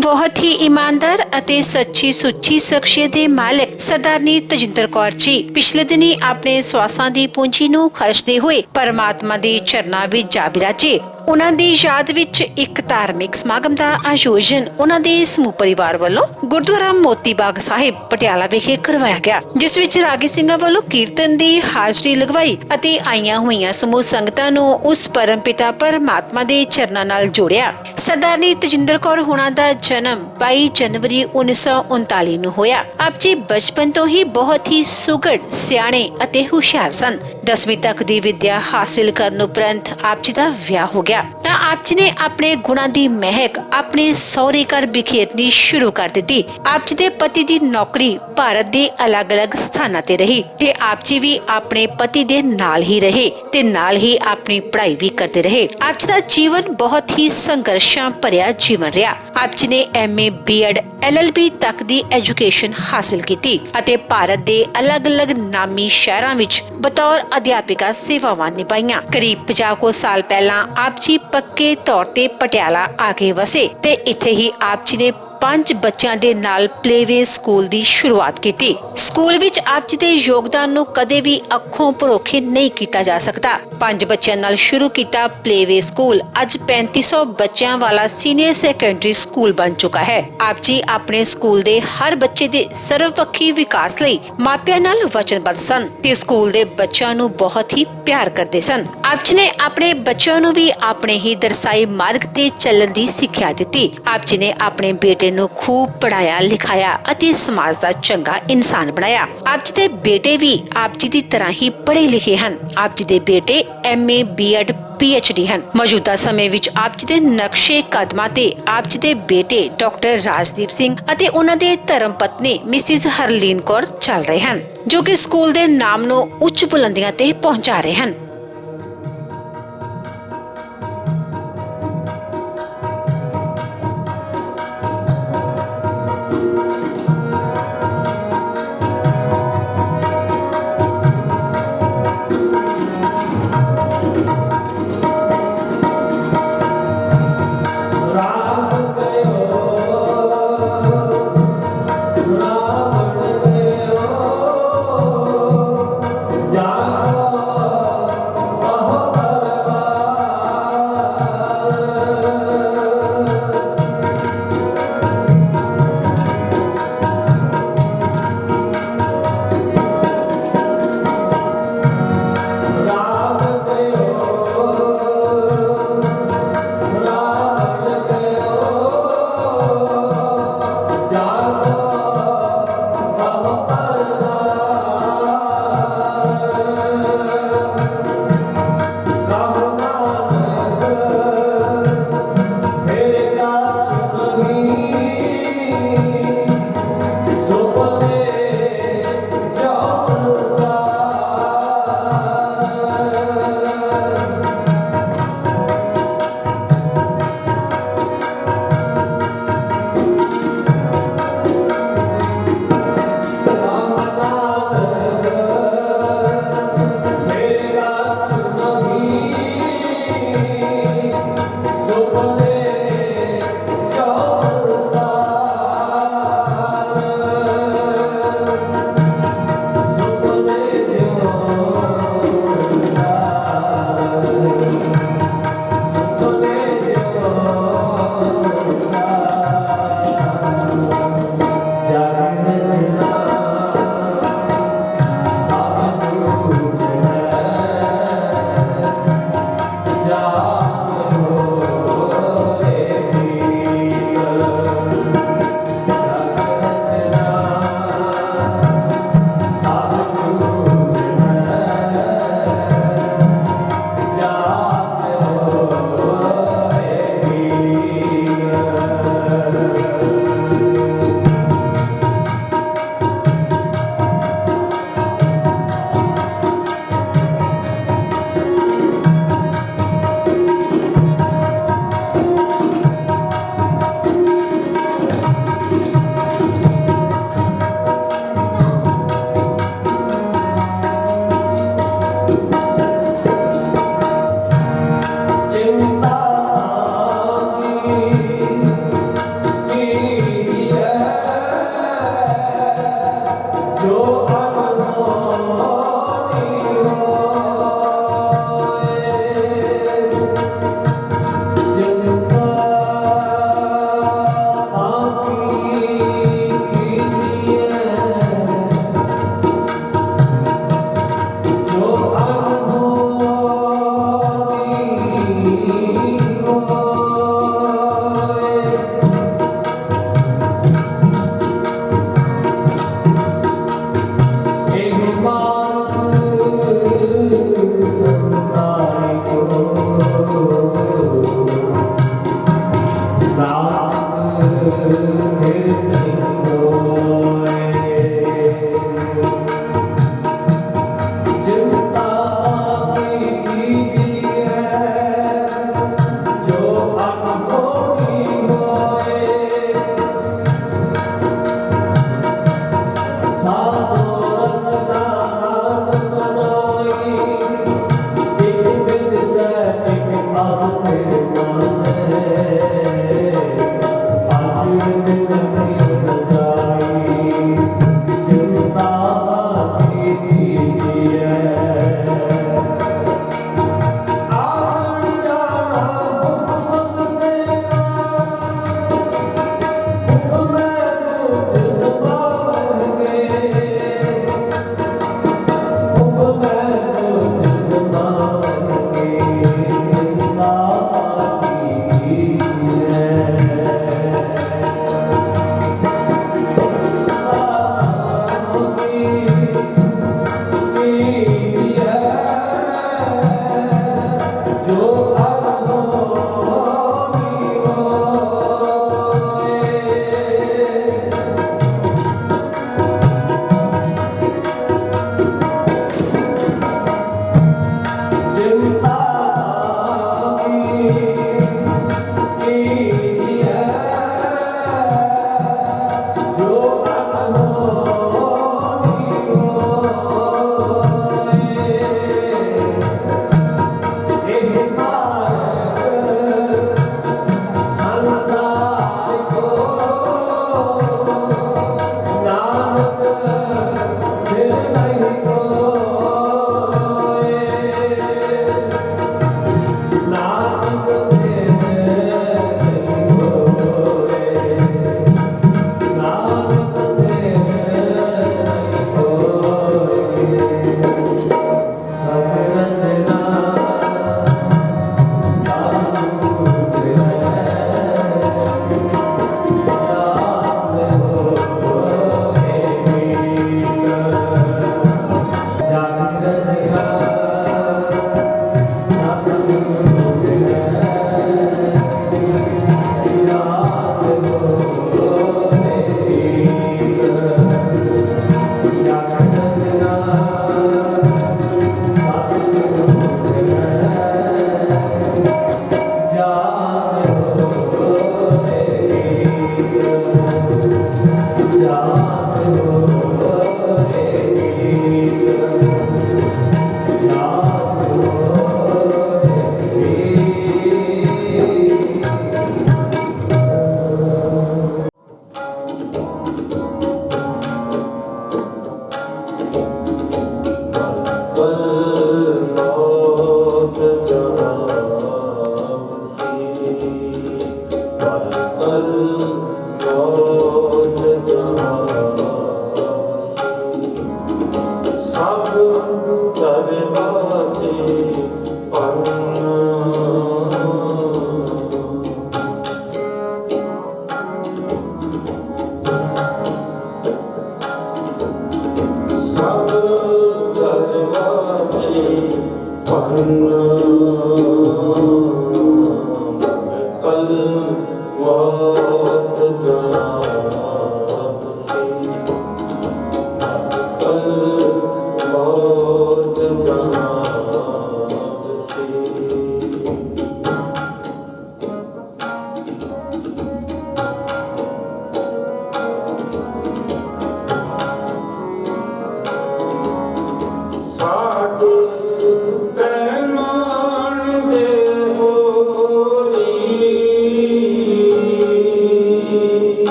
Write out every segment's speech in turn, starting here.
बहुत ही ईमानदार ਅਤੇ ਸੱਚੀ ਸੁੱਚੀ ਸ਼ਖਸੀਅਤ ਦੇ ਮਾਲਕ ਸਰਦਾਰਨੀ ਤਜਿੰਦਰ ਕੌਰ ਜੀ ਪਿਛਲੇ ਦਿਨੀ ਆਪਣੇ ਸਵਾਸਾਂ ਦੀ ਪੂੰਜੀ ਨੂੰ ਖਰਚਦੇ ਹੋਏ ਪਰਮਾਤਮਾ ਦੇ ਚਰਨਾਂ ਵਿੱਚ ਜਾ ਬਿਰਾਜੇ। ਉਹਨਾਂ ਦੀ ਯਾਦ ਵਿੱਚ ਇੱਕ ਧਾਰਮਿਕ ਸਮਾਗਮ ਦਾ ਆਯੋਜਨ ਉਹਨਾਂ ਦੇ ਸਮੂਹ ਪਰਿਵਾਰ ਵੱਲੋਂ ਗੁਰਦੁਆਰਾ ਮੋਤੀ ਬਾਗ ਸਾਹਿਬ ਪਟਿਆਲਾ ਵਿਖੇ ਕਰਵਾਇਆ ਗਿਆ, ਜਿਸ ਵਿੱਚ ਰਾਗੀ ਸਿੰਘਾਂ ਵੱਲੋਂ ਕੀਰਤਨ ਦੀ ਹਾਜ਼ਰੀ ਲਗਵਾਈ ਅਤੇ ਆਈਆਂ ਹੋਈਆਂ ਸਮੂਹ ਸੰਗਤਾਂ ਨੂੰ ਉਸ ਪਰਮਪਿਤਾ ਪਰਮਾਤਮਾ ਦੇ ਚਰਨਾਂ ਨਾਲ ਜੋੜਿਆ। ਸਰਦਾਰਨੀ ਤਜਿੰਦਰ ਕੌਰ ਹੋਣਾ ਦਾ ਜਨਮ 22 ਜਨਵਰੀ 1939 ਨੂੰ ਹੋਇਆ। ਆਪ ਜੀ ਬਚਪਨ ਤੋਂ ਹੀ ਬਹੁਤ ਹੀ ਸੁਘੜ, ਸਿਆਣੇ ਅਤੇ ਹੁਸ਼ਿਆਰ ਸਨ। 10ਵੀਂ ਤੱਕ ਦੀ ਵਿੱਦਿਆ ਹਾਸਿਲ ਕਰਨ ਉਪਰੰਤ ਆਪ ਜੀ ਦਾ ਵਿਆਹ ਹੋ ਗਿਆ ਤਾਂ ਆਪ ਜੀ ਨੇ ਆਪਣੇ ਗੁਣਾਂ ਦੀ ਮਹਿਕ ਆਪਣੇ ਸਹੁਰੇ ਘਰ ਬਿਖੇਰਨੀ ਸ਼ੁਰੂ ਕਰ ਦਿੱਤੀ। ਆਪ ਜੀ ਦੇ ਪਤੀ ਦੀ ਨੌਕਰੀ ਭਾਰਤ ਦੇ ਅਲੱਗ-ਅਲੱਗ ਸਥਾਨਾਂ ਤੇ ਰਹੀ ਤੇ ਆਪ ਜੀ ਵੀ ਆਪਣੇ ਪਤੀ ਦੇ ਨਾਲ ਹੀ ਰਹੇ ਤੇ ਨਾਲ ਹੀ ਆਪਣੀ ਪੜ੍ਹਾਈ ਵੀ ਕਰਦੇ ਰਹੇ। ਆਪ ਜੀ ਦਾ ਜੀਵਨ ਬਹੁਤ ਹੀ ਸੰਘਰਸ਼ਾਂ ਭਰਿਆ ਜੀਵਨ ਰਿਹਾ। ਆਪ ਜੀ ਨੇ MA B.Ed LLB ਤੱਕ ਦੀ ਐਜੂਕੇਸ਼ਨ ਹਾਸਿਲ ਕੀਤੀ ਅਤੇ ਭਾਰਤ ਦੇ ਅਲੱਗ-ਅਲੱਗ ਨਾਮੀ ਸ਼ਹਿਰਾਂ ਵਿੱਚ ਬਤੌਰ ਅਧਿਆਪਿਕਾ ਸੇਵਾਵਾਂ ਨਿਭਾਈਆਂ। ਕਰੀਬ 50 ਕੁ ਸਾਲ ਪਹਿਲਾਂ ਆਪ ਜੀ ਪੱਕੇ ਤੌਰ ਤੇ ਪਟਿਆਲਾ ਆ ਕੇ ਵਸੇ ਤੇ ਇੱਥੇ ਹੀ ਆਪ ਜੀ ਨੇ 5 ਬੱਚਿਆਂ ਦੇ ਨਾਲ ਪਲੇਵੇ ਸਕੂਲ ਦੀ ਸ਼ੁਰੂਆਤ ਕੀਤੀ। ਸਕੂਲ ਵਿੱਚ ਆਪ ਜੀ ਦੇ ਯੋਗਦਾਨ ਨੂੰ ਕਦੇ ਵੀ ਅੱਖੋਂ ਪਰੋਖੇ ਨਹੀਂ ਕੀਤਾ ਜਾ ਸਕਦਾ। 5 ਬੱਚਿਆਂ ਨਾਲ ਸ਼ੁਰੂ ਕੀਤਾ ਪਲੇਵੇ ਸਕੂਲ ਅੱਜ 3500 ਬੱਚਿਆਂ ਵਾਲਾ ਸੀਨੀਅਰ ਸੈਕੰਡਰੀ ਸਕੂਲ ਬਣ ਚੁੱਕਾ ਹੈ। ਆਪ ਜੀ ਆਪਣੇ ਸਕੂਲ ਦੇ ਹਰ ਬੱਚੇ ਦੇ ਸਰਵਪੱਖੀ ਵਿਕਾਸ ਲਈ ਮਾਪਿਆਂ ਨਾਲ ਵਚਨਬੱਧ ਸਨ ਤੇ ਸਕੂਲ ਦੇ ਬੱਚਿਆਂ ਨੂੰ ਬਹੁਤ ਹੀ ਪਿਆਰ ਕਰਦੇ ਸਨ। ਆਪ ਜੀ ਨੇ ਆਪਣੇ ਬੱਚਿਆਂ ਨੂੰ ਵੀ ਆਪਣੇ ਹੀ ਦਰਸਾਏ ਮਾਰਗ ਤੇ ਚੱਲਣ ਦੀ ਸਿੱਖਿਆ ਦਿੱਤੀ। ਆਪ ਜੀ ਨੇ ਆਪਣੇ ਬੇਟੇ ਨੂੰ ਖੂਬ ਪੜਾਇਆ ਲਿਖਾਇਆ ਅਤੇ ਸਮਾਜ ਦਾ ਚੰਗਾ ਇਨਸਾਨ ਬਣਾਇਆ। ਆਪ ਜੀ ਦੇ ਬੇਟੇ ਵੀ ਆਪ ਜੀ ਦੀ ਤਰ੍ਹਾਂ ਹੀ ਪੜ੍ਹੇ ਲਿਖੇ ਹਨ। ਆਪ ਜੀ ਦੇ ਬੇਟੇ MA B.Ed PhD ਹਨ। ਮੌਜੂਦਾ ਸਮੇਂ ਵਿੱਚ ਆਪ ਜੀ ਦੇ ਨਕਸ਼ੇ ਕਦਮਾਂ ਤੇ ਆਪ ਜੀ ਦੇ ਬੇਟੇ ਡਾਕਟਰ ਰਾਜਦੀਪ ਸਿੰਘ ਅਤੇ ਉਹਨਾਂ ਦੇ ਧਰਮ ਪਤਨੀ ਮਿਸਿਸ ਹਰਲੀਨ ਕੌਰ ਚੱਲ ਰਹੇ ਹਨ, ਜੋ ਕਿ ਸਕੂਲ ਦੇ ਨਾਮ ਨੂੰ ਉੱਚ ਬੁਲੰਦੀਆਂ ਤੇ ਪਹੁੰਚਾ ਰਹੇ ਹਨ।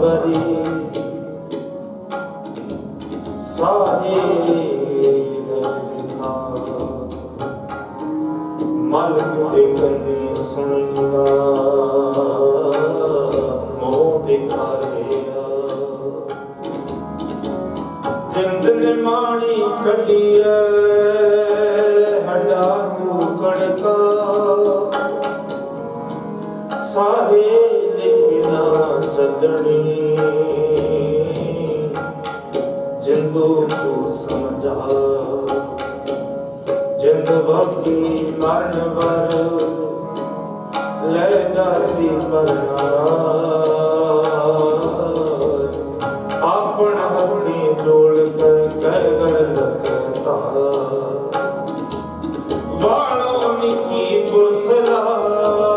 बरी साहे मल के कन्ने सुनिया मोह दिखा जिंद ने माणी कटिया हड्डा कड़का साहे लिखना चलनी जिंदो को समझा जिंद भक्ति मन वर ले जासी परना अपन हथी जोड़ कर कर लगता वालों की पुरसलात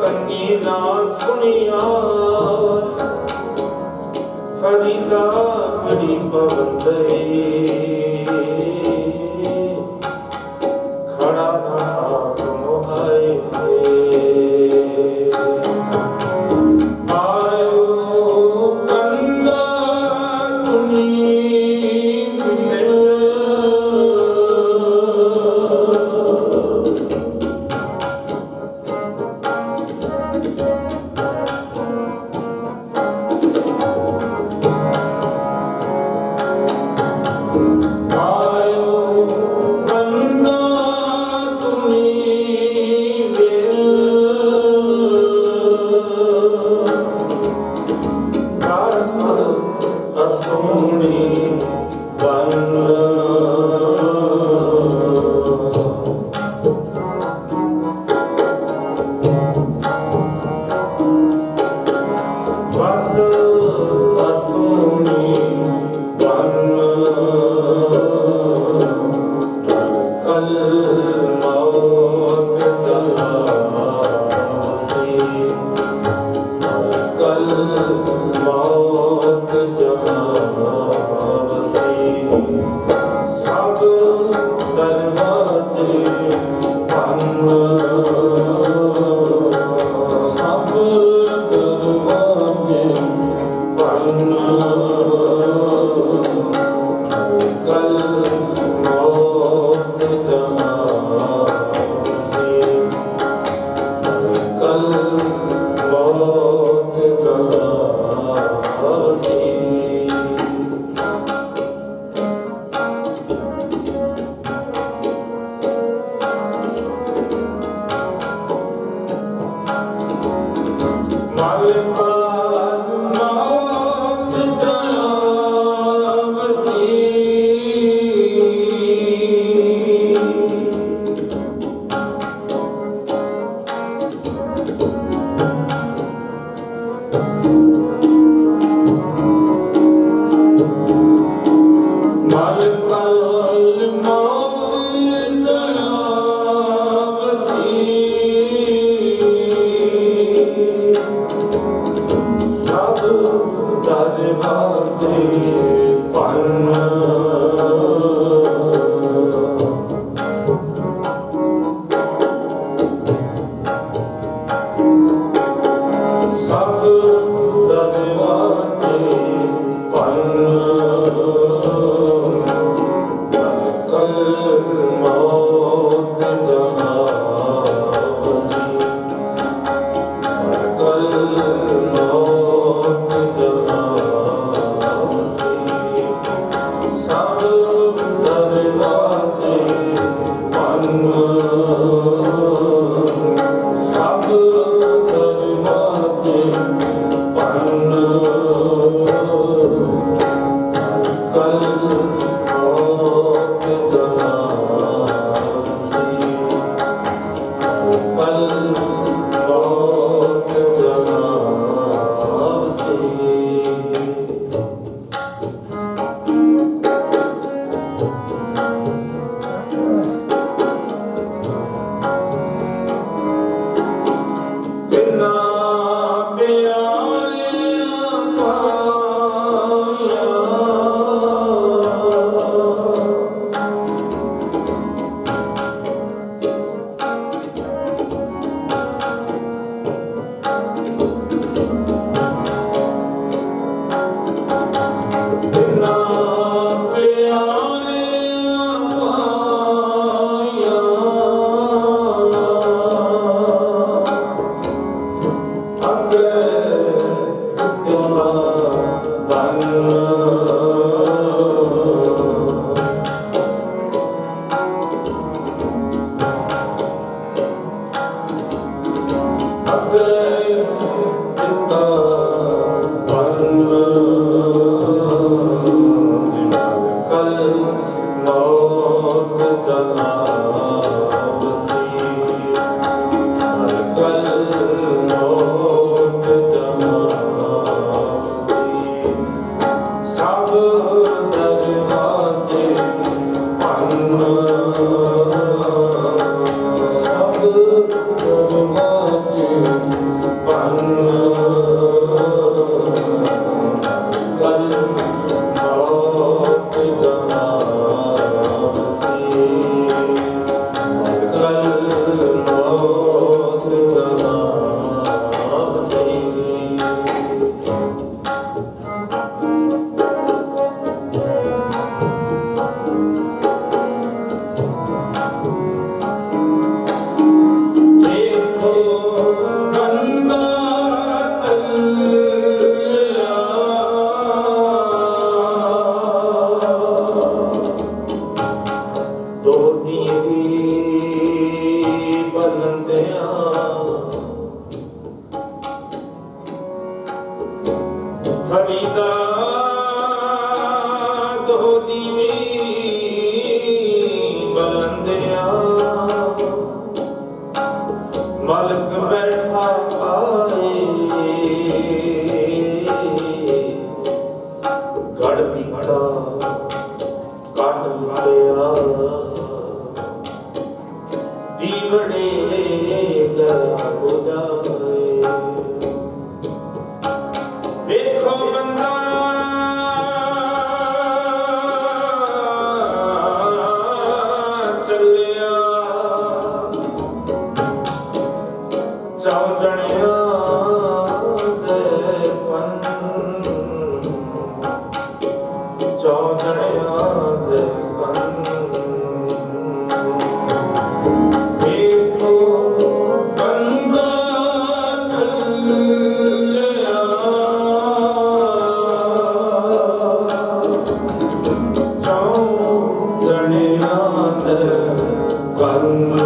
कन्नी ना सुनिया फरीदा बड़ी पवंदे खड़ा ना मोहाए ਬਲੰਦਿਆਂ ਫਰੀਦਾ ਦੋ ਦੀਵੇ ਬਲੰਦਿਆਂ ਮਲਕ ਬੈਠਾ ਆਏ ਗੜ ਪੀਟਾ ਕੱਟ ਲਿਆ ਦੀਵੜੇ ਗਲਾ ਬੁਝਾਏ ਵੇਖੋ ਬੰਦਾ ਚੱਲਿਆ ਚੌਂਜਣਿਆਂ ਦੇ ਪੰਨ ਚੌਂਜਣਿਆਂ ਦੇ ਪੰਨ ਵੇਖੋ ਬੰਦਾ ਚੱਲਿਆ ਚੌਂਜਣਿਆਂ ਦੇ ਕੰਨ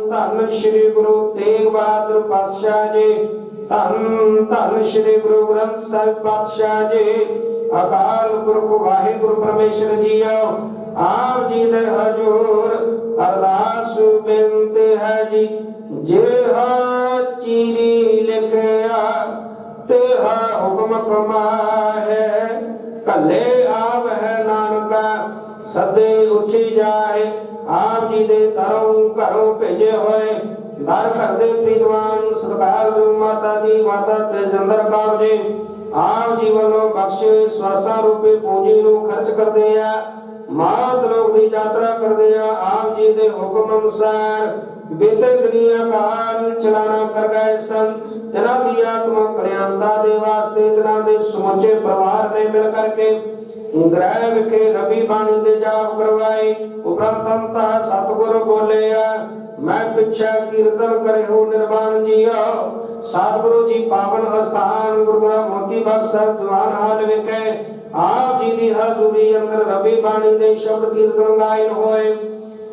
ਧੰਨ ਸ਼੍ਰੀ ਗੁਰੂ ਤੇਗ ਬਹਾਦਰ ਪਾਤਸ਼ਾਹ ਜੀ, ਧੰਨ ਧੰਨ ਸ਼੍ਰੀ ਗੁਰੂ ਗ੍ਰੰਥ ਸਾਹਿਬ ਪਾਤਸ਼ਾਹ ਜੀ। ਅਕਾਲ ਪੁਰਖ ਵਾਹਿਗੁਰੂ ਪਰਮੇਸ਼ਰ ਜੀਓ, ਆਪ ਜੀ ਦੇ ਹਜ਼ੂਰ ਅਰਦਾਸ ਬੇਨਤੀ ਹੈ ਜੀ। ਜੇ ਚੀਰੀ ਲਿਖਿਆ ਤੇਹਾ ਹੁਕਮ ਕਮਾਹੈ ਕੱਲੇ ਆਪ ਹੈ ਨਾਨਕਾ ਸਦੇ ਉੱਚੀ ਜਾਏ ਆਪ ਜੀ ਦੇ ਤਰੋਂ ਘਰੋਂ ਭੇਜੇ ਹੋਏ ਦਰ ਘਰ ਦੇ ਪ੍ਰੀਤਵਾਨ ਸਤਿਕਾਰ ਮਾਤਾ ਦੀ ਮਾਤਾ ਤੇਜਿੰਦਰ ਕੌਰ ਜੀ ਆਪ ਜੀ ਵੱਲੋਂ ਬਖਸ਼ੇ ਸਵਾਸਾਂ ਰੂਪੀ ਪੂੰਜੀ ਨੂੰ ਖਰਚ ਕਰਦੇ ਆ ਮਾਤ ਲੋਕ ਦੀ ਯਾਤਰਾ ਕਰਦੇ ਆ ਆਪ ਜੀ ਦੇ ਹੁਕਮ ਅਨੁਸਾਰ ਬੀਤੇ ਦੁਨੀਆ ਕਾਲ ਚਲਾਣਾ ਕਰ ਗਏ ਸਨ ਜਿਨ੍ਹਾਂ ਦੀ ਆਤਮਾ ਕਲਿਆਣਤਾ ਦੇ ਵਾਸਤੇ ਜਿਨ੍ਹਾਂ ਦੇ ਸਮੁੱਚੇ ਪਰਿਵਾਰ ਨੇ ਮਿਲ ਕਰਕੇ ਗ੍ਰਹਿ ਵਿਖੇ ਨਬੀ ਬਾਣੀ ਦੇ ਜਾਪ ਕਰਵਾਏ ਉਪਰੰਤ ਸਤਿਗੁਰ ਬੋਲਿਆ ਮੈਂ ਪਿੱਛੇ ਕੀਰਤਨ ਕਰੇ ਹੋ ਨਿਰਵਾਣ ਜੀਓ ਸਤਿਗੁਰੂ ਜੀ ਪਾਵਨ ਅਸਥਾਨ ਗੁਰਦੁਆਰਾ ਮੋਤੀ ਬਾਗ ਸਾਹਿਬ ਦੀਵਾਨ ਹਾਲ ਵਿਖੇ ਆਪ ਜੀ ਦੀ ਹਜ਼ੂਰੀ ਅੰਦਰ ਨਬੀ ਬਾਣੀ ਦੇ ਸ਼ਬਦ ਕੀਰਤਨ ਗਾਇਨ ਹੋਏ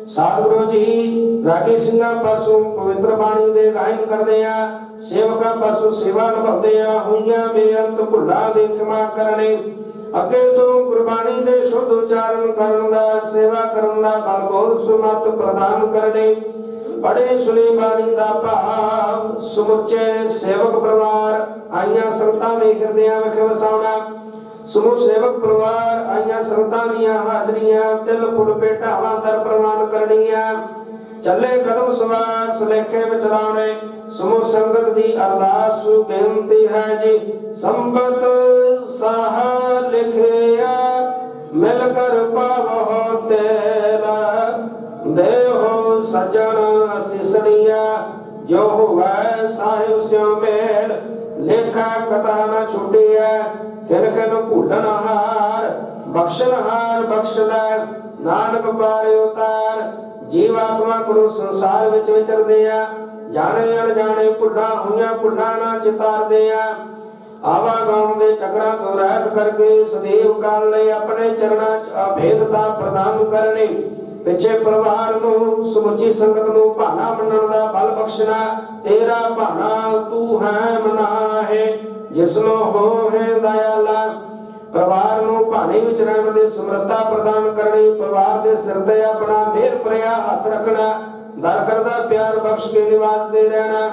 ਸਤਿਗੁਰੂ ਜੀ ਰਾਗੀ ਸਿੰਘਾਂ ਪਾਸੋਂ ਪਵਿੱਤਰ ਬਾਣੀ ਦੇ ਗਾਇਨ ਕਰਦੇ ਆ ਸੇਵਕਾਂ ਪਾਸੋਂ ਸੇਵਾ ਨਿਭਾਉਂਦੇ ਆ ਹੋਈਆਂ ਬੇਅੰਤ ਭੁੱਲਾਂ ਦੀ ਖਿਮਾ ਕਰਨੇ ਅੱਗੇ ਤੋਂ ਗੁਰਬਾਣੀ ਦੇ ਸ਼ੁੱਧ ਉਚਾਰਨ ਕਰਨ ਦਾ ਸੇਵਾ ਕਰਨ ਦਾ ਬਲ ਬੋਲ ਸੁਮਤ ਪ੍ਰਦਾਨ ਕਰਨੇ ਬੜੇ ਸੁਣੀ ਬਾਣੀ ਦਾ ਭਾਵ ਸਮੁੱਚੇ ਸੇਵਕ ਪਰਿਵਾਰ ਆਈਆਂ ਸੰਗਤਾਂ ਦੇ ਹਿਰਦਿਆਂ ਵਿੱਚ ਵਸਾਉਣਾ ਸਮੂਹ ਸੇਵਕ ਪਰਿਵਾਰ ਆਈਆਂ ਸੰਗਤਾਂ ਦੀਆਂ ਹਾਜ਼ਰੀਆਂ ਤਿਲ ਫੁੱਲ ਭੇਟਾਵਾਂ ਦਰ ਪ੍ਰਵਾਨ ਕਰਨੀਆਂ ਚੱਲੇ ਕਦਮ ਸਵਾਸ ਲੇਖੇ ਵਿੱਚ ਲਾਉਣੇ ਸਮੂਹ ਸੰਗਤ ਦੀ ਅਰਦਾਸ ਬੇਨਤੀ ਹੈ ਜੀ ਸੰਬਤ ਸਾਹ ਲਿਖਿਆ ਮਿਲ ਕਰ ਪਾਵੋ ਤੇਰਾ ਦੇਹੋ ਸਜਣ ਅਸਿਸਣੀਆ ਜੋ ਹੋਵੇ ਸਾਹਿਬ ਸਿਓ ਮੇਲ ਲੇਖਾ ਕਥਾ ਨਾ ਛੁੱਟਿਆ ਕਿਨ ਕਿਨ ਭੁੱਲਣ ਹਾਰ ਬਖਸ਼ਣ ਹਾਰ ਬਖਸ਼ਦਾ ਨਾਨਕ ਪਾਰੇ ਉਤਾਰ ਜੀਵ ਆਤਮਾ ਕੋਲ ਸੰਸਾਰ ਵਿੱਚ ਵਿਚਰਦੇ ਆ ਜਾਣੇ ਅਣਜਾਣੇ ਭੁੱਲਾਂ ਹੋਈਆਂ ਭੁੱਲਾਂ ਨਾ ਚਿਤਾਰਦੇ ਆ ਆਵਾਗਾਉਣ ਦੇ ਚੱਕਰਾਂ ਤੋਂ ਰਹਿਤ ਕਰਕੇ ਸਦੀਵ ਕਾਲ ਲਈ ਆਪਣੇ ਚਰਨਾਂ 'ਚ ਅਭੇਦਤਾ ਪ੍ਰਦਾਨ ਕਰਨੀ ਪਿੱਛੇ ਪਰਿਵਾਰ ਨੂੰ ਸਮੁੱਚੀ ਸੰਗਤ ਨੂੰ ਭਾਣਾ ਮੰਨਣ ਦਾ ਬਲ ਬਖਸ਼ਣਾ ਤੇਰਾ ਭਾਣਾ ਤੂੰ ਹੈ ਮਨਾ ਹੈ ਜਿਸਨੂੰ ਹੋ ਹੈ ਦਇਆਲਾ ਪਰਿਵਾਰ ਨੂੰ ਭਾਣੇ ਵਿੱਚ ਰਹਿਣ ਦੀ ਸਮਰੱਥਾ ਪ੍ਰਦਾਨ ਕਰਨੀ ਪਰਿਵਾਰ ਦੇ ਸਿਰ ਤੇ ਆਪਣਾ ਮਿਹਰ ਭਰਿਆ ਹੱਥ ਰੱਖਣਾ ਦਰ ਕਰਦਾ ਪਿਆਰ ਬਖਸ਼ ਕੇ ਨਿਵਾਸ ਦੇ ਰਹਿਣਾ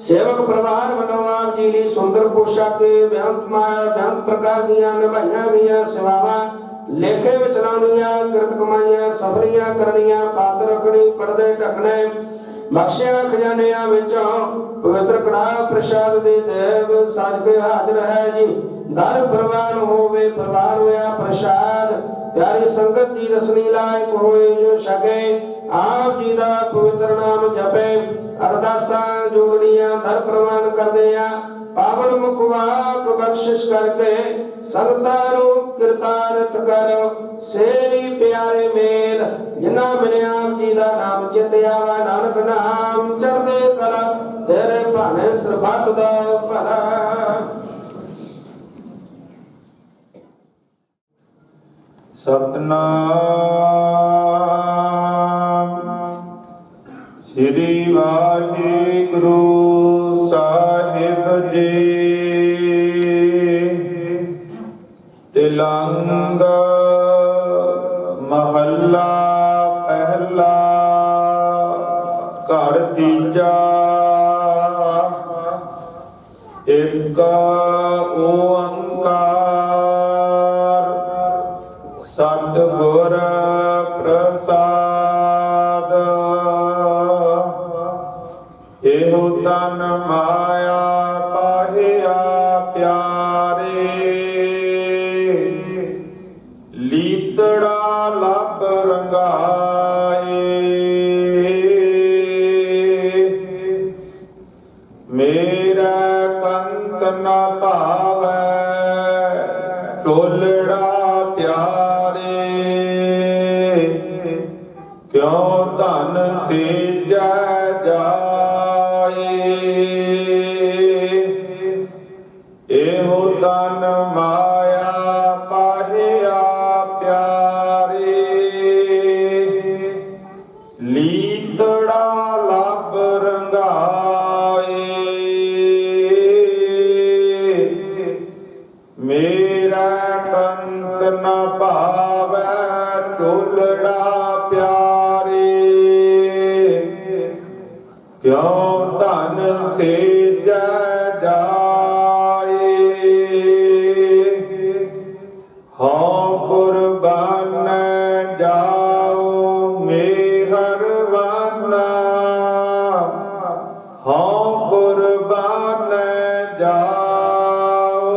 ਸੇਵਕ ਪਰਿਵਾਰ ਵੱਲੋਂ ਆਪ ਜੀ ਲਈ ਸੁੰਦਰ ਪੋਸ਼ਾਕੇ ਬੇਅੰਤ ਪ੍ਰਕਾਰ ਦੀਆਂ ਨਿਭਾਈਆਂ ਗਈਆਂ ਸੇਵਾਵਾਂ ਲੇਖੇ ਵਿੱਚ ਲਾਉਣੀਆਂ ਕਿਰਤ ਕਮਾਈਆਂ ਸਫਲੀਆਂ ਕਰਨੀਆਂ ਪਾਤ ਰੱਖਣੀ ਪਰਦੇ ਢਕਣੇ ਬਖਸ਼ਿਆ ਖਜ਼ਾਨਿਆਂ ਵਿੱਚੋਂ ਪਵਿੱਤਰ ਕੜਾਹ ਪ੍ਰਸ਼ਾਦ ਦੇ ਦੇਵ ਸਜ ਕੇ ਹਾਜ਼ਰ ਹੈ ਜੀ ਦਰ ਪ੍ਰਵਾਨ ਹੋਵੇ ਪ੍ਰਵਾਨ ਹੋਇਆ ਪ੍ਰਸ਼ਾਦ ਪਿਆਰੀ ਸੰਗਤ ਦੀ ਰਸਨੀ ਲਾਇਕ ਹੋਏ ਜੋ ਛਕੇ ਆਪ ਜੀ ਦਾ ਪਵਿੱਤਰ ਨਾਮ ਜਪੇ ਅਰਦਾਸਾਂ ਜੋਗਣੀਆਂ ਦਰ ਪ੍ਰਵਾਨ ਕਰਦੇ ਆ ਪਾਵਨ ਮੁਖ ਵਾਕ ਬਖਸ਼ਿਸ਼ ਕਰਕੇ ਸੰਗਤਾਂ ਨੂੰ ਕਿਰਤਾਰਥ ਕਰੋ ਸੇਈ ਪਿਆਰੇ ਮੇਲ ਜਿਨ੍ਹਾਂ ਮਿਲਿਆ ਆਪ ਜੀ ਦਾ ਨਾਮ ਚਿਤ ਆਵਾ ਨਾਨਕ ਨਾਮ ਚੜ੍ਹਦੇ ਕਲਾ ਤੇਰੇ ਭਾਣੇ ਸਰਬੱਤ ਦਾ ਭਲਾ ਸਤਨਾਮ ਸ੍ਰੀ ਵਾਹਿਗੁਰੂ ਸਾਹਿਬ ਜੀ ਤਿਲੰਗ ਮਹੱਲਾ ਪਹਿਲਾ ਘਰ ਤੀਜਾ ਏਕ ਓੰਕਾਰ ਸਤਿਗੁਰ ਪ੍ਰਸਾਦ ਇਹੋ ਤਨ ਮਾਇਆ ਪਾਹਿਆ ਪਿਆਰੇ ਲੀਤੜਾ ਲੱਭ ਰੰਗਾਏ ਮੇਰਾ ਕੰਤ ਨਾ ਭਾਵੈ ਢੋਲੜਾ ਪਿਆਰੇ ਕਿਉ ਧਨ ਸੇਜੈ ਜਾਏ ਇਹੋ ਤਨ ਮਾਇਆ ਪਾਹਿਆ ਪਿਆਰੇ ਲੀਤੜਾ ਲੱਭ ਰੰਗਾਏ सेज जाए हाँ कुर्बान जाओ मेहरबाना हाँ कुर्बान जाओ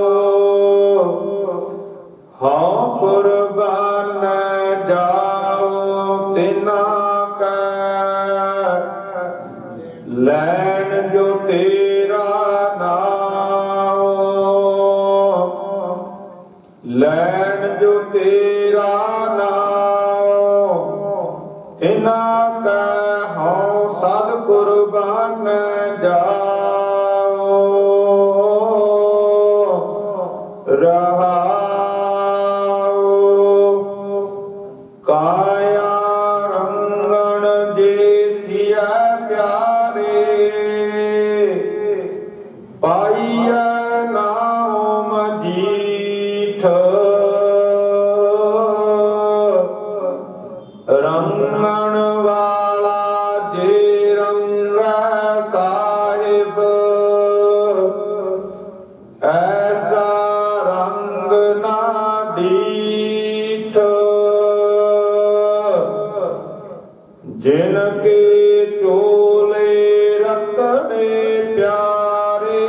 हाँ कुर्बान जाओ तिना का लैन जो तेरा नाम लैन जो तेरा नाम तिना का हूँ सद कुर्बान जाओ रहाओ काया रंगण जे थिया प्यारे पाइया नाम जीठ रंगण वाला जे रंग साहिब ऐसा रंग ना डीठ जिनके चोले रतने प्यारे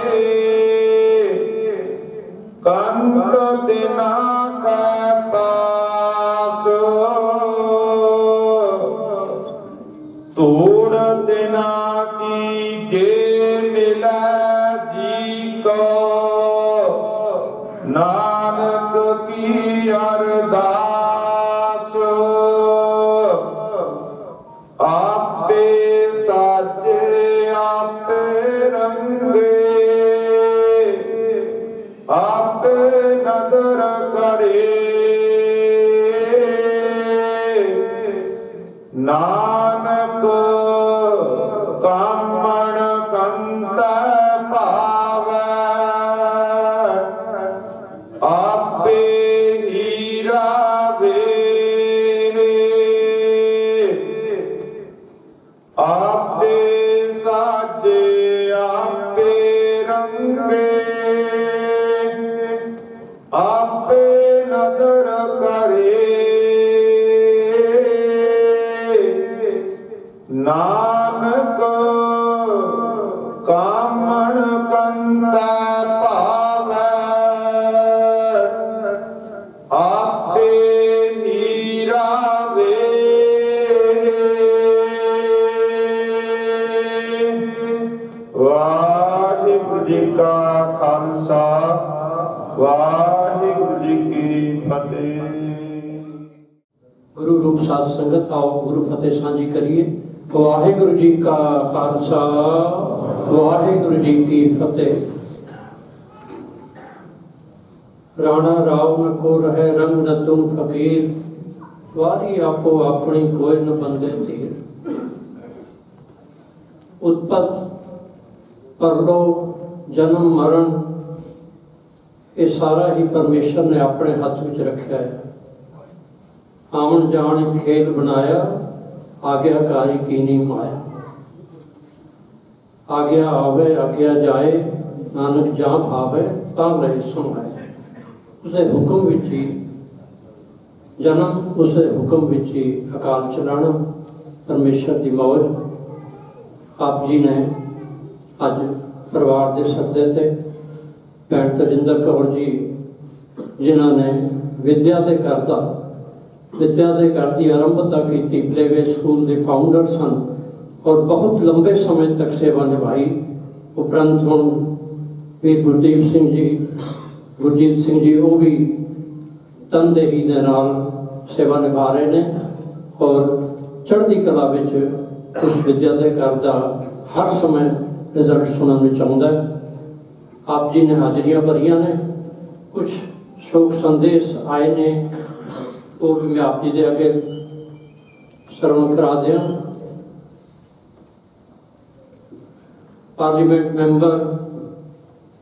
कंत दिना का पास तोड़ दिना की जे मिला जी को नानक की अरदास आपे साजे आपे रंगे आपे नदर करे नानक कामण कंत पावै आपे हीरा वेरे आपे साजे आपे रंगे आपे नदर करे नानक कामण कंत पावै आपे हीरा वे वाहिगुरु जी का खालसा वाहिगुरु जी की फतेह। गुरु रूप साध संगत आओ गुरु फतेह साझी करिए। वाहिगुरु जी का खालसा वाहिगुरु जी की फतेह। राणा राव न को रहे रंग न तुम फकीर वारी आपो अपनी कोई न बंदे तीर। उत्पत्त परलो जन्म मरण ये सारा ही परमेश्वर ने अपने हाथ में रखा है। आवन जान खेल बनाया आज्ञाकारी की नहीं माया। आज्ञा आवे आज्ञा जाए नानक जां भावे तां लहे समाए। उसके हुक्म विच ही जन्म उसके हुक्म विच ही अकाल चलाना परमेश्वर की मौज। आप जी ने अज परिवार के सदे ते भैन तजिंदर कौर जी जिन्होंने विद्या के घर की आरंभता की प्लेवे स्कूल के फाउंडर सन और बहुत लंबे समय तक सेवा निभाई। उपरंत हुण वीर गुरजीत सिंह जी वो भी तनदेही दे नाल सेवा निभा रहे हैं और चढ़ती कला विच उस विद्या के घर का हर समय रिजल्ट सुनने में चाहता है। आप जी ने हाजिरियां भरिया ने कुछ शोक संदेश आए ने वो भी मैं आप जी के अगे श्रवण करा दिया। पार्लीमेंट मैंबर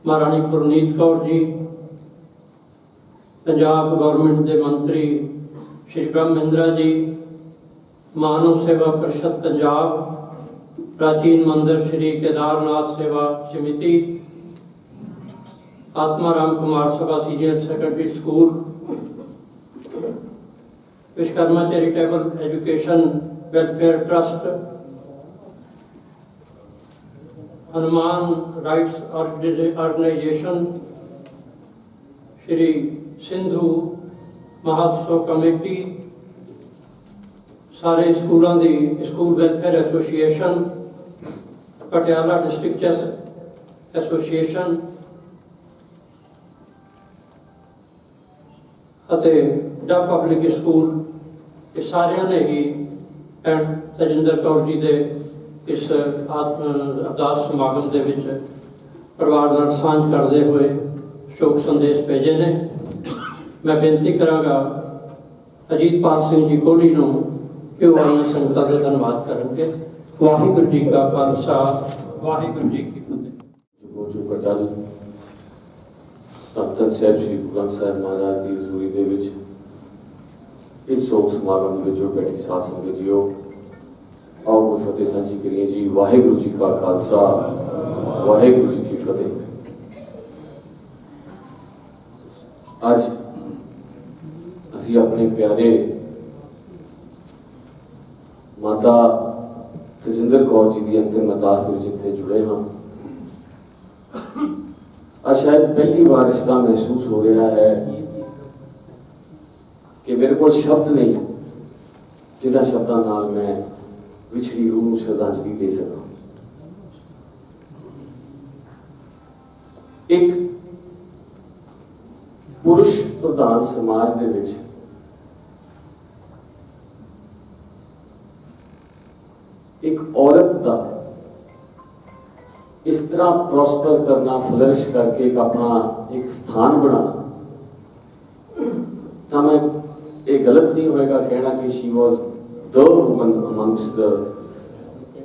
महाराणी गुरनीत कौर जी, पंजाब गवर्नमेंट के मंत्री श्री ब्रह्मेंद्रा जी, मानव सेवा परिषद पंजाब प्राचीन मंदिर श्री केदारनाथ सेवा समिति, Atmaram Kumar Sabha senior secondary school, Vishwakarma charitable education welfare trust, Hanuman rights organisation, Shri Sindhu Mahotsav committee, सारे स्कूलों की school welfare association, Patiala district chess association ਅਤੇ ਡਾ ਪਬਲਿਕ ਸਕੂਲ, ਇਹ ਸਾਰਿਆਂ ਨੇ ਹੀ ਭੈਣ ਤਜਿੰਦਰ ਕੌਰ ਜੀ ਦੇ ਇਸ ਅਰਦਾਸ ਸਮਾਗਮ ਦੇ ਵਿੱਚ ਪਰਿਵਾਰ ਨਾਲ ਸਾਂਝ ਕਰਦੇ ਹੋਏ ਸ਼ੋਕ ਸੰਦੇਸ਼ ਭੇਜੇ ਨੇ। ਮੈਂ ਬੇਨਤੀ ਕਰਾਂਗਾ ਅਜੀਤਪਾਲ ਸਿੰਘ ਜੀ ਕੋਹਲੀ ਨੂੰ ਕਿ ਉਹ ਆਈਆਂ ਸੰਗਤਾਂ ਦੇ ਧੰਨਵਾਦ ਕਰਨਗੇ। ਵਾਹਿਗੁਰੂ ਜੀ ਕਾ ਖਾਲਸਾ, ਵਾਹਿਗੁਰੂ ਜੀ ਕੀ ਫਤਿਹ। ਧੰਨ ਸਾਹਿਬ श्री गुरु ग्रंथ साहिब महाराज की हजूरी ਦੇ ਵਿੱਚ ਇਸ ਸ਼ੋਕ ਸਮਾਗਮ ਵਿੱਚ ਜੋ ਬੈਠੀ ਸਾਧ ਸੰਗਤ ਜੀਓ, ਆਓ ਕੋਈ ਫਤਿਹ ਸਾਂਝੀ ਕਰੀਏ ਜੀ। ਵਾਹਿਗੁਰੂ ਜੀ ਕਾ ਖਾਲਸਾ, ਵਾਹਿਗੁਰੂ ਜੀ ਕੀ ਫਤਿਹ। ਅੱਜ ਅਸੀਂ ਆਪਣੇ ਪਿਆਰੇ ਮਾਤਾ ਤਜਿੰਦਰ ਕੌਰ ਜੀ ਦੀ ਅੰਤਿਮ ਅਰਦਾਸ ਦੇ ਵਿੱਚ ਇੱਥੇ ਜੁੜੇ ਹਾਂ। आज शायद पहली बार इसका महसूस हो रहा है कि मेरे को शब्द नहीं जिन्होंने शब्दों नाल मैं विछड़ी रूह नूं श्रद्धांजलि दे सका। एक पुरुष प्रधान समाज दे विच एक औरत का इस तरह प्रॉस्पर करना, फ्लरिश करके एक अपना एक स्थान बनाना, तो मैं ये गलत नहीं होएगा कहना कि she was the woman amongst the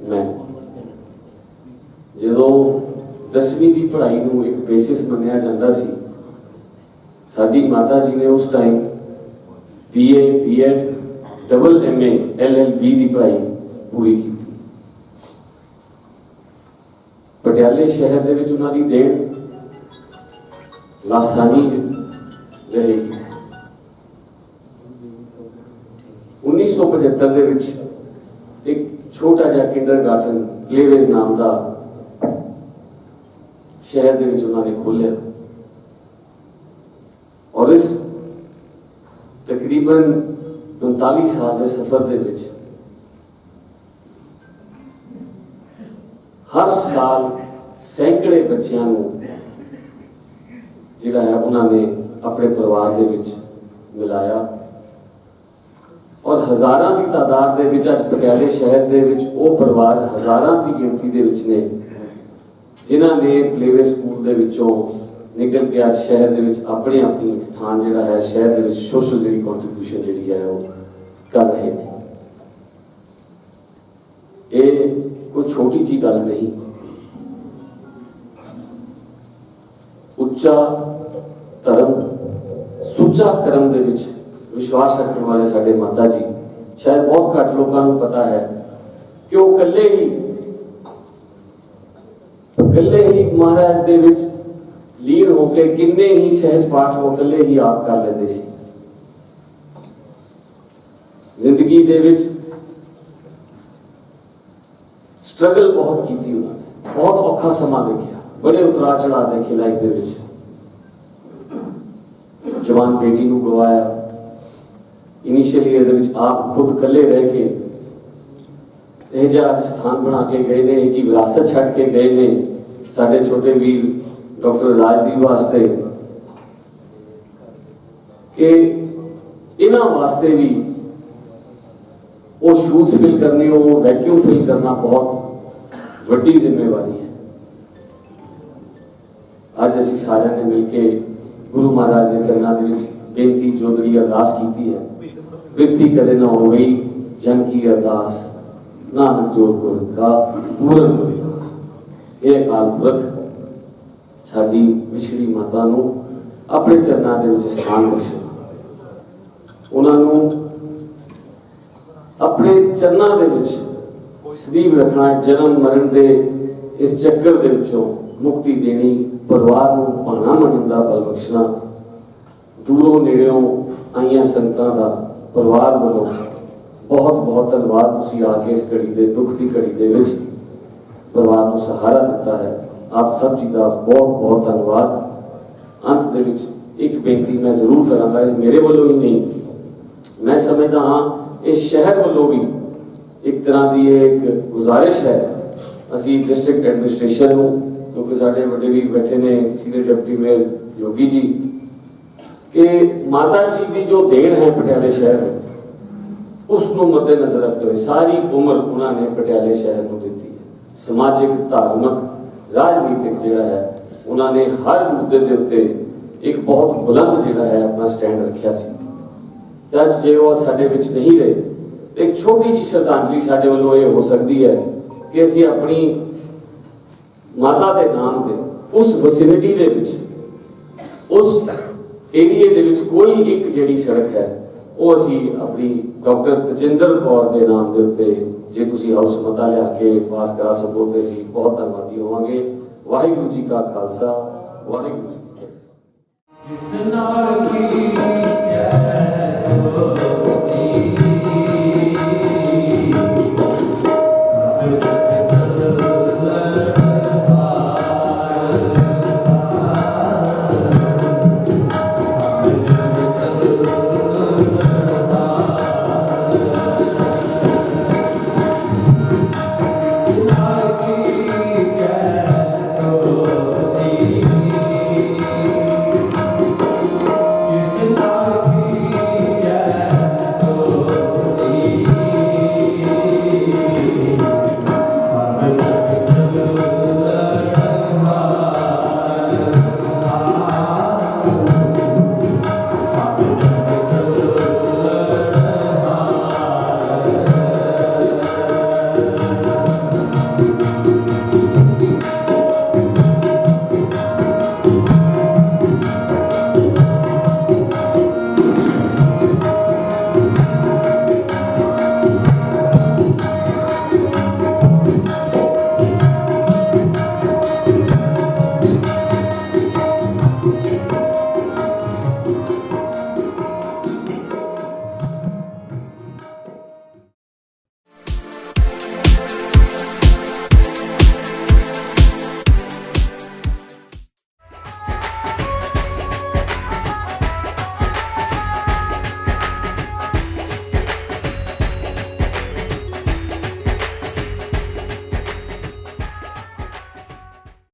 man. जो 10वीं की पढ़ाई नूं एक बेसिस मन्निया जाता सी, साडी माता जी ने उस time BA, BEd, MA, LLB की पढ़ाई पूरी की। पटियाले शहर दे विच उन्हां दी देन लासानी रहेगी। 1975 दे विच एक छोटा जिहा किंडरगार्टन प्लेवेज नाम का शहर दे विच उन्हां ने खोलिया और इस तकरीबन 39 साल के सफर दे विच हर साल सैकड़े बच्चों जिहड़ा है उन्होंने अपने परिवार दे विच मिलाया और हज़ारां की तादाद दे विच अज पटियाले शहर दे विच वो परिवार हज़ारां की गिनती दे विच ने जिन्हां ने प्लेवे स्कूल दे विचों निकल के आज शहर दे विच अपने अपनी स्थान जिहड़ा है शहर दे विच सोशल जिहड़ी कंट्रीब्यूशन जिहड़ी है वो कर रहे हैं। ये कोई छोटी जी गल नहीं। उच्चा धर्म सुच्चा कर्म दे विच विश्वास रखने वाले साडे माता जी शायद बहुत घट लोगों को पता है कि वो कल्ले ही महाराज दे विच लीन होके किन्ने ही सहज पाठ वो कल्ले ही आप कर लेते सी। जिंदगी दे विच स्ट्रगल बहुत की थी उन्होंने, बहुत औखा समा देखा, बड़े उतरा चढ़ा देखे लाइफ दे विच। जवान बेटी को गवाया, इनिशियली इस विच आप खुद कल्ले रह के आज स्थान बना के गए ने, जी विरासत छड़ के गए ने साडे छोटे वीर डॉक्टर राजदीप वास्ते कि इन्हां वास्ते भी वो शूज फिल करने, वो वैक्यूम फिल करना बहुत वड्डी जिम्मेवारी है। आज असी सारे ने मिलके गुरु महाराज के चरणों दे विच बेनती जोदड़ी अरदास की है, वृत्ति कदे न हो गई जन की अरदास, नानक जोग गुर का पूरन विलास। ये अकाल पुरख साडी विछड़ी माता नूं अपने चरणों दे विच स्थान बख्शे, उन्हां नूं अपने चरणों दे विच ਸਦੀਵ ਰੱਖਣਾ, ਜਨਮ ਮਰਨ ਦੇ ਇਸ ਚੱਕਰ ਦੇ ਵਿੱਚੋਂ ਮੁਕਤੀ ਦੇਣੀ, ਪਰਿਵਾਰ ਨੂੰ ਭਾਣਾ ਮੰਨਣ ਦਾ ਬਲ ਬਖਸ਼ਣਾ। ਦੂਰੋਂ ਨੇੜਿਓਂ ਆਈਆਂ ਸੰਗਤਾਂ ਦਾ ਪਰਿਵਾਰ ਵੱਲੋਂ ਬਹੁਤ ਬਹੁਤ ਧੰਨਵਾਦ। ਤੁਸੀਂ ਆ ਕੇ ਇਸ ਘੜੀ ਦੇ ਦੁੱਖ ਦੀ ਘੜੀ ਦੇ ਵਿੱਚ ਪਰਿਵਾਰ ਨੂੰ ਸਹਾਰਾ ਦਿੱਤਾ ਹੈ। ਆਪ ਸਭ ਜੀ ਦਾ ਬਹੁਤ ਬਹੁਤ ਧੰਨਵਾਦ। ਅੰਤ ਦੇ ਵਿੱਚ ਇੱਕ ਬੇਨਤੀ ਮੈਂ ਜ਼ਰੂਰ ਕਰਾਂਗਾ, ਇਹ ਮੇਰੇ ਵੱਲੋਂ ਹੀ ਨਹੀਂ, ਮੈਂ ਸਮਝਦਾ ਹਾਂ ਇਸ ਸ਼ਹਿਰ ਵੱਲੋਂ ਵੀ ਇੱਕ ਤਰ੍ਹਾਂ ਦੀ ਇਹ ਇੱਕ ਗੁਜ਼ਾਰਿਸ਼ ਹੈ ਅਸੀਂ ਡਿਸਟ੍ਰਿਕਟ ਐਡਮਿਨਿਸਟ੍ਰੇਸ਼ਨ ਨੂੰ, ਕਿਉਂਕਿ ਸਾਡੇ ਵੱਡੇ ਵੀਰ ਬੈਠੇ ਨੇ ਸੀਨੀਅਰ ਡਿਪਟੀ ਮੇਅਰ ਯੋਗੀ ਜੀ, ਕਿ ਮਾਤਾ ਜੀ ਦੀ ਜੋ ਦੇਣ ਹੈ ਪਟਿਆਲੇ ਸ਼ਹਿਰ ਨੂੰ, ਉਸ ਨੂੰ ਮੱਦੇਨਜ਼ਰ ਰੱਖਦੇ ਹੋਏ ਸਾਰੀ ਉਮਰ ਉਹਨਾਂ ਨੇ ਪਟਿਆਲੇ ਸ਼ਹਿਰ ਨੂੰ ਦਿੱਤੀ ਹੈ। ਸਮਾਜਿਕ, ਧਾਰਮਿਕ, ਰਾਜਨੀਤਿਕ ਜਿਹੜਾ ਹੈ ਉਹਨਾਂ ਨੇ ਹਰ ਮੁੱਦੇ ਦੇ ਉੱਤੇ ਇੱਕ ਬਹੁਤ ਬੁਲੰਦ ਜਿਹੜਾ ਹੈ ਆਪਣਾ ਸਟੈਂਡ ਰੱਖਿਆ ਸੀ। ਤੇ ਅੱਜ ਜੇ ਉਹ ਸਾਡੇ ਵਿੱਚ ਨਹੀਂ ਰਹੇ ਤੇ ਇੱਕ ਛੋਟੀ ਜਿਹੀ ਸ਼ਰਧਾਂਜਲੀ ਸਾਡੇ ਵੱਲੋਂ ਇਹ ਹੋ ਸਕਦੀ ਹੈ ਕਿ ਅਸੀਂ ਆਪਣੀ ਮਾਤਾ ਦੇ ਨਾਮ ਤੇ ਉਸ ਵਿਸਿਨਿਟੀ ਦੇ ਵਿੱਚ, ਉਸ ਏਰੀਏ ਦੇ ਵਿੱਚ ਕੋਈ ਇੱਕ ਜਿਹੜੀ ਸੜਕ ਹੈ ਉਹ ਅਸੀਂ ਆਪਣੀ ਡਾਕਟਰ ਤਜਿੰਦਰ ਕੌਰ ਦੇ ਨਾਮ ਦੇ ਉੱਤੇ ਜੇ ਤੁਸੀਂ ਹਾਊਸ ਮਤਾ ਲਿਆ ਕੇ ਪਾਸ ਕਰਾ ਸਕੋ ਤੇ ਅਸੀਂ ਬਹੁਤ ਧੰਨਵਾਦੀ ਹੋਵਾਂਗੇ। ਵਾਹਿਗੁਰੂ ਜੀ ਕਾ ਖਾਲਸਾ, ਵਾਹਿਗੁਰੂ ਜੀ ਕੀ ਫਤਿਹ। ਇਸ ਨਾਲ ਕੀ ਕਹਿ